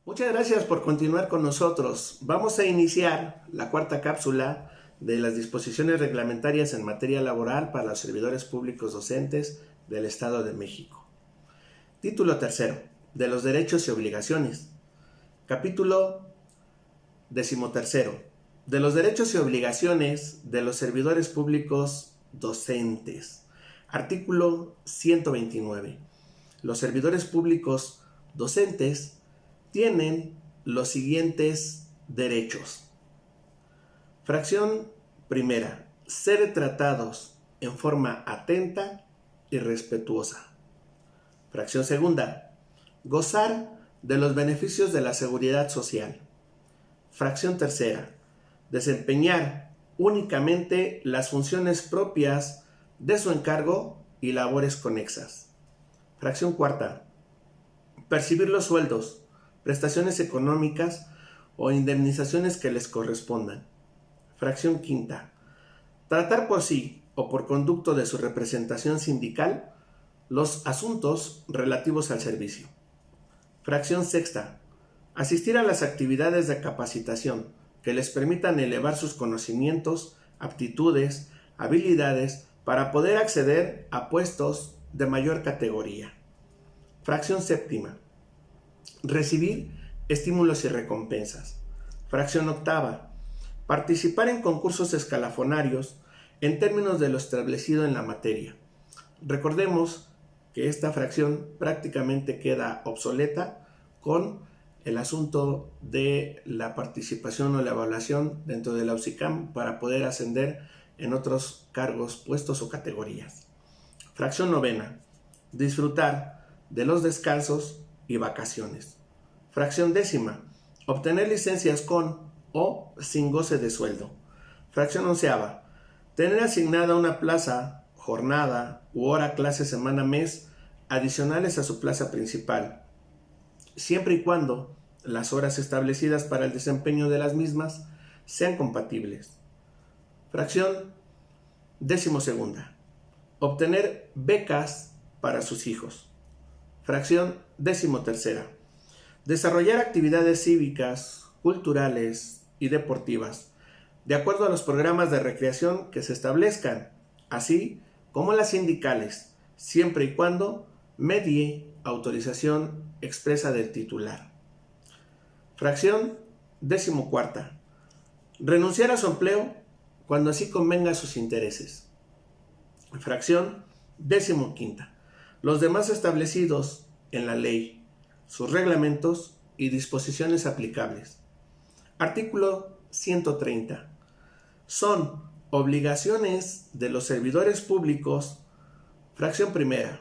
Muchas gracias por continuar con nosotros. Vamos a iniciar la cuarta cápsula de las disposiciones reglamentarias en materia laboral para los servidores públicos docentes del Estado de México. Título tercero, de los derechos y obligaciones. Capítulo 13, de los derechos y obligaciones de los servidores públicos docentes. Artículo 129. Los servidores públicos docentes tienen los siguientes derechos. Fracción primera, ser tratados en forma atenta y respetuosa. Fracción segunda, gozar de los beneficios de la seguridad social. Fracción tercera, desempeñar únicamente las funciones propias de su encargo y labores conexas. Fracción cuarta, percibir los sueldos, prestaciones económicas o indemnizaciones que les correspondan. Fracción quinta, tratar por sí o por conducto de su representación sindical los asuntos relativos al servicio. Fracción sexta, asistir a las actividades de capacitación que les permitan elevar sus conocimientos, aptitudes, habilidades para poder acceder a puestos de mayor categoría. Fracción séptima, recibir estímulos y recompensas. Fracción octava, participar en concursos escalafonarios en términos de lo establecido en la materia. Recordemos que esta fracción prácticamente queda obsoleta con el asunto de la participación o la evaluación dentro de la UCICAM para poder ascender en otros cargos, puestos o categorías. Fracción novena, disfrutar de los descansos y vacaciones. Fracción décima, obtener licencias con o sin goce de sueldo. Fracción onceava, tener asignada una plaza, jornada u hora clase semana mes adicionales a su plaza principal, siempre y cuando las horas establecidas para el desempeño de las mismas sean compatibles. Fracción decimosegunda, obtener becas para sus hijos. Fracción decimotercera, desarrollar actividades cívicas, culturales y deportivas, de acuerdo a los programas de recreación que se establezcan, así como las sindicales, siempre y cuando medie autorización expresa del titular. Fracción decimocuarta, renunciar a su empleo cuando así convenga a sus intereses. Fracción decimoquinta, los demás establecidos en la ley, sus reglamentos y disposiciones aplicables. Artículo 130. Son obligaciones de los servidores públicos. Fracción primera,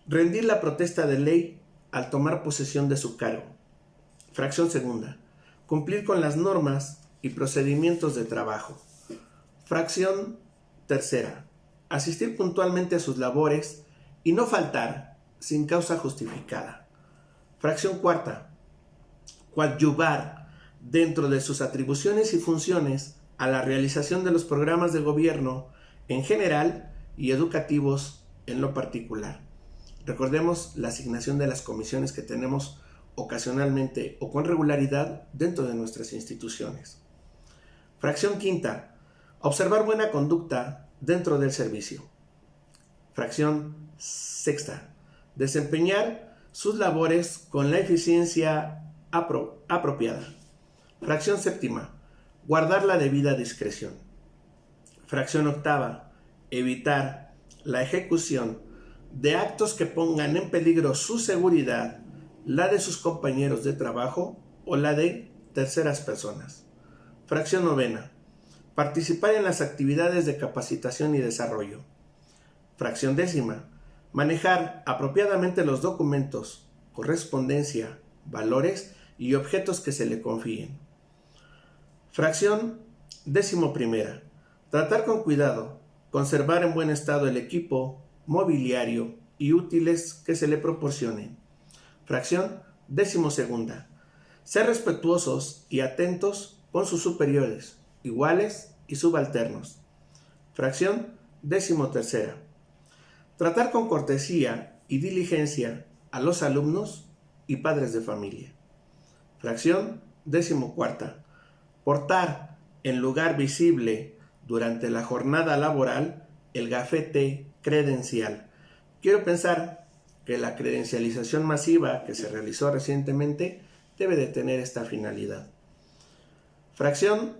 rendir la protesta de ley al tomar posesión de su cargo. Fracción segunda, cumplir con las normas y procedimientos de trabajo. Fracción tercera, asistir puntualmente a sus labores y no faltar sin causa justificada. Fracción cuarta, coadyuvar dentro de sus atribuciones y funciones a la realización de los programas de gobierno en general y educativos en lo particular. Recordemos la asignación de las comisiones que tenemos ocasionalmente o con regularidad dentro de nuestras instituciones. Fracción quinta, observar buena conducta dentro del servicio. Fracción sexta, desempeñar sus labores con la eficiencia apropiada. Fracción séptima, guardar la debida discreción. Fracción octava, evitar la ejecución de actos que pongan en peligro su seguridad, la de sus compañeros de trabajo o la de terceras personas. Fracción novena, participar en las actividades de capacitación y desarrollo. Fracción décima, manejar apropiadamente los documentos, correspondencia, valores y objetos que se le confíen. Fracción decimoprimera, tratar con cuidado, conservar en buen estado el equipo, mobiliario y útiles que se le proporcionen. Fracción decimosegunda, ser respetuosos y atentos con sus superiores, iguales y subalternos. Fracción decimotercera, tratar con cortesía y diligencia a los alumnos y padres de familia. Fracción 14. Portar en lugar visible durante la jornada laboral el gafete credencial. Quiero pensar que la credencialización masiva que se realizó recientemente debe de tener esta finalidad. Fracción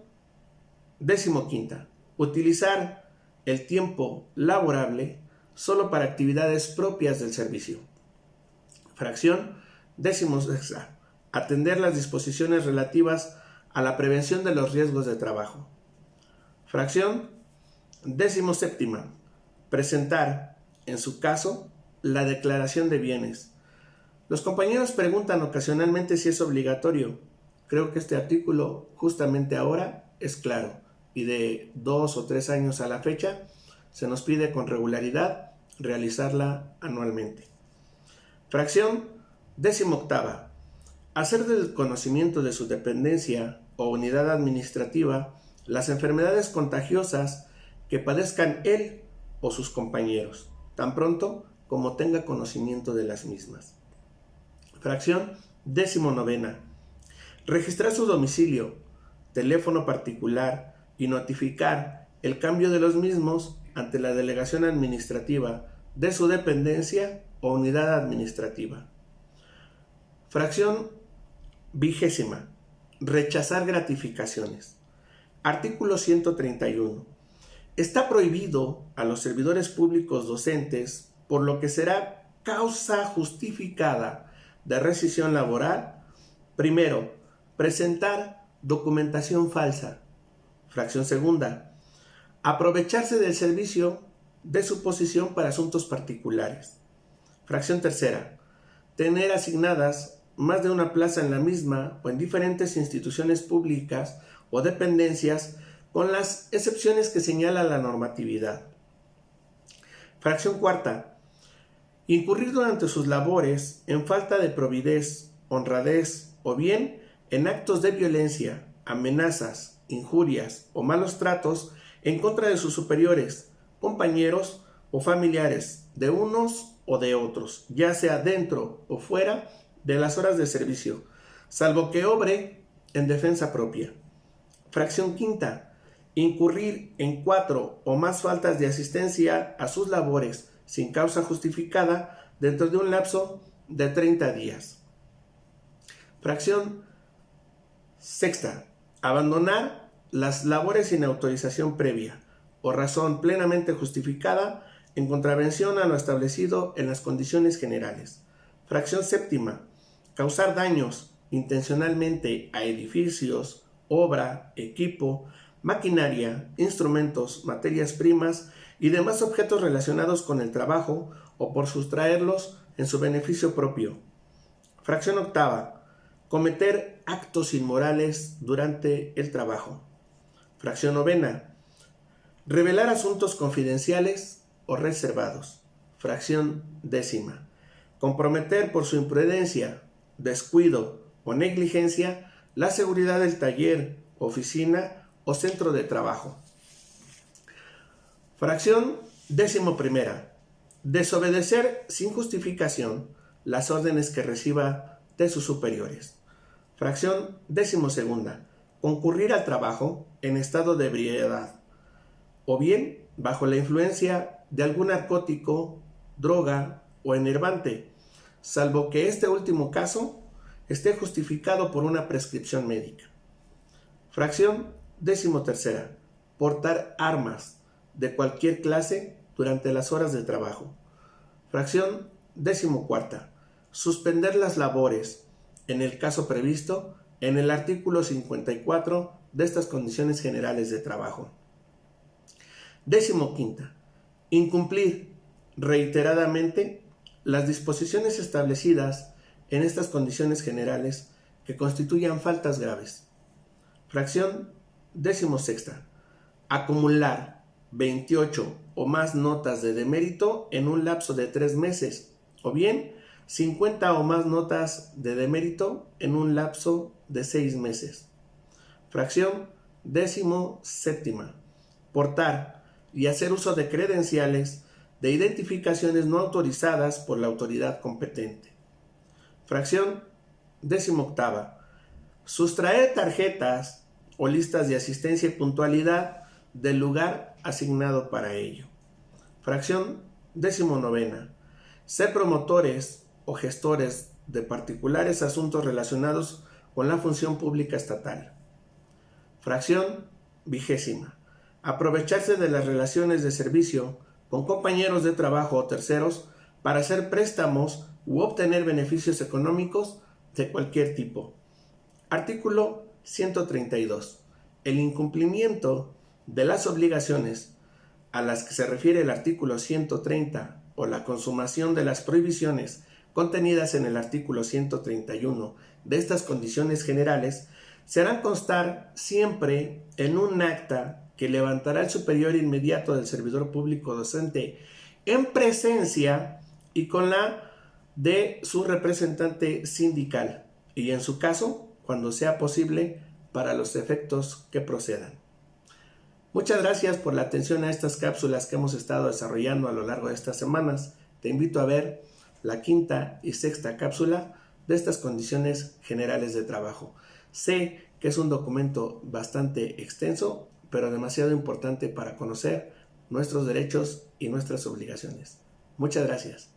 15. Utilizar el tiempo laborable solo para actividades propias del servicio. Fracción 16. Atender las disposiciones relativas a la prevención de los riesgos de trabajo. Fracción 17. Presentar, en su caso, la declaración de bienes. Los compañeros preguntan ocasionalmente si es obligatorio. Creo que este artículo justamente ahora es claro y de 2 o 3 años a la fecha se nos pide con regularidad realizarla anualmente. Fracción 18. Hacer del conocimiento de su dependencia o unidad administrativa las enfermedades contagiosas que padezcan él o sus compañeros, tan pronto como tenga conocimiento de las mismas. Fracción 19. Registrar su domicilio, teléfono particular y notificar el cambio de los mismos ante la delegación administrativa de su dependencia o unidad administrativa. Fracción 20. Rechazar gratificaciones. Artículo 131. Está prohibido a los servidores públicos docentes, por lo que será causa justificada de rescisión laboral, primero, presentar documentación falsa. Fracción 2. Aprovecharse del servicio de su posición para asuntos particulares. Fracción 3. Tener asignadas más de una plaza en la misma o en diferentes instituciones públicas o dependencias con las excepciones que señala la normatividad. Fracción 4. Incurrir durante sus labores en falta de probidez, honradez o bien en actos de violencia, amenazas, injurias o malos tratos en contra de sus superiores, compañeros o familiares de unos o de otros, ya sea dentro o fuera de las horas de servicio, salvo que obre en defensa propia. Fracción 5. Incurrir en 4 o más faltas de asistencia a sus labores sin causa justificada dentro de un lapso de 30 días. Fracción 6. Abandonar las labores sin autorización previa o razón plenamente justificada en contravención a lo establecido en las condiciones generales. Fracción 7. Causar daños intencionalmente a edificios, obra, equipo, maquinaria, instrumentos, materias primas y demás objetos relacionados con el trabajo o por sustraerlos en su beneficio propio. Fracción 8. Cometer actos inmorales durante el trabajo. Fracción 9. Revelar asuntos confidenciales o reservados. Fracción 10. Comprometer por su imprudencia, descuido o negligencia la seguridad del taller, oficina o centro de trabajo. Fracción 11. Desobedecer sin justificación las órdenes que reciba de sus superiores. Fracción 12. Concurrir al trabajo en estado de ebriedad o bien bajo la influencia de algún narcótico, droga o enervante, salvo que este último caso esté justificado por una prescripción médica. Fracción 13. Portar armas de cualquier clase durante las horas de trabajo. Fracción 14. Suspender las labores, en el caso previsto en el artículo 54 de estas condiciones generales de trabajo. 15. Incumplir reiteradamente las disposiciones establecidas en estas condiciones generales que constituyan faltas graves. Fracción 16. Acumular 28 o más notas de demérito en un lapso de 3 meses, o bien 50 o más notas de demérito en un lapso de 6 meses. Fracción 17. Portar y hacer uso de credenciales de identificaciones no autorizadas por la autoridad competente. Fracción 18. Sustraer tarjetas o listas de asistencia y puntualidad del lugar asignado para ello. Fracción 19. Ser promotores o gestores de particulares asuntos relacionados con la función pública estatal. Fracción 20. Aprovecharse de las relaciones de servicio con compañeros de trabajo o terceros para hacer préstamos u obtener beneficios económicos de cualquier tipo. Artículo 132. El incumplimiento de las obligaciones a las que se refiere el artículo 130 o la consumación de las prohibiciones contenidas en el artículo 131 de estas condiciones generales se harán constar siempre en un acta que levantará el superior inmediato del servidor público docente en presencia y con la de su representante sindical y en su caso cuando sea posible para los efectos que procedan. Muchas gracias por la atención a estas cápsulas que hemos estado desarrollando a lo largo de estas semanas. Te invito a ver la 5ª y 6ª cápsula de estas condiciones generales de trabajo. Sé que es un documento bastante extenso, pero demasiado importante para conocer nuestros derechos y nuestras obligaciones. Muchas gracias.